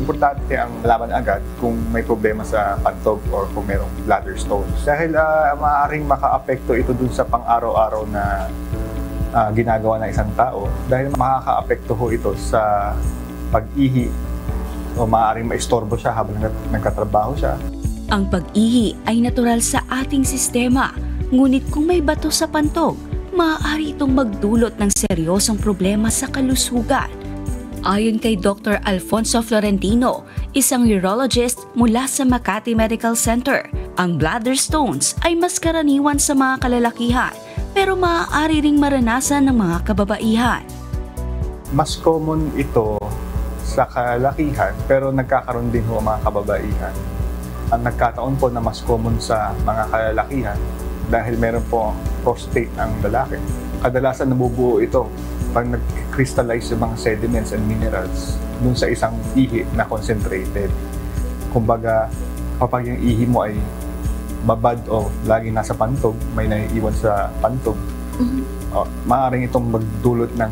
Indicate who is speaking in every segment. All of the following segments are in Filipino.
Speaker 1: Importante ang malaman agad kung may problema sa pantog or kung mayroong bladder stones. Dahil maaaring makaapekto ito dun sa pang-araw-araw na ginagawa ng isang tao. Dahil makakaapekto ho ito sa pag-ihi o maaaring maistorbo siya habang nagkatrabaho siya.
Speaker 2: Ang pag-ihi ay natural sa ating sistema, ngunit kung may bato sa pantog, maaari itong magdulot ng seryosong problema sa kalusugan. Ayon kay Dr. Alfonso Florentino, isang urologist mula sa Makati Medical Center, ang bladder stones ay mas karaniwan sa mga kalalakihan pero maaari ring maranasan ng mga kababaihan.
Speaker 1: Mas common ito sa kalalakihan pero nagkakaroon din ho ang mga kababaihan. Ang nagkataon po na mas common sa mga kalalakihan dahil meron po prostate ang lalaki. Kadalasan nabubuo ito pag nag-crystallize yung mga sediments and minerals dun sa isang ihi na concentrated. Kumbaga, kapag yung ihi mo ay babad o laging nasa pantog, may naiiwan sa pantog, maaaring itong magdulot ng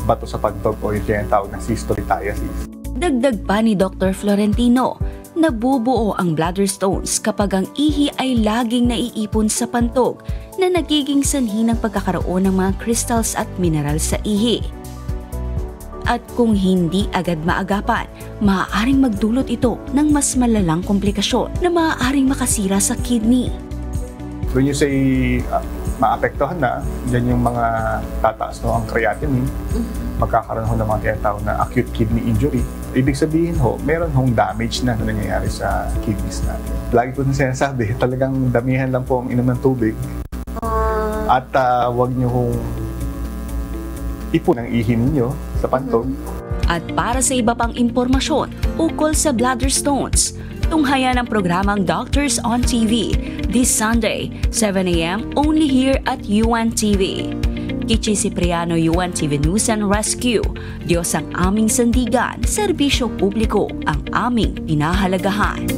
Speaker 1: bato sa pantog o yung tinatawag na cystolithiasis.
Speaker 2: Dagdag pa ni Dr. Florentino, nabubuo ang bladder stones kapag ang ihi ay laging naiipon sa pantog na nagiging sanhi ng pagkakaroon ng mga crystals at minerals sa ihi. At kung hindi agad maagapan, maaaring magdulot ito ng mas malalang komplikasyon na maaaring makasira sa kidney.
Speaker 1: When you say maapektuhan na, yan yung mga tataas no ang creatinine, magkakaroon ho ng mga tinatawag na acute kidney injury. Ibig sabihin ho, meron hong damage na nangyayari sa kidneys natin. Lagi ko na sinasabi, talagang damihan lang po ang inom ng tubig. At huwag nyo hong ipon ang ihi ninyo sa pantog.
Speaker 2: At para sa iba pang impormasyon ukol sa bladder stones, tunghayan ang programang Doctors on TV this Sunday, 7 a.m. only here at UNTV. Kichi Cipriano, UNTV News and Rescue. Diyos ang aming sandigan, serbisyo publiko ang aming pinahalagahan.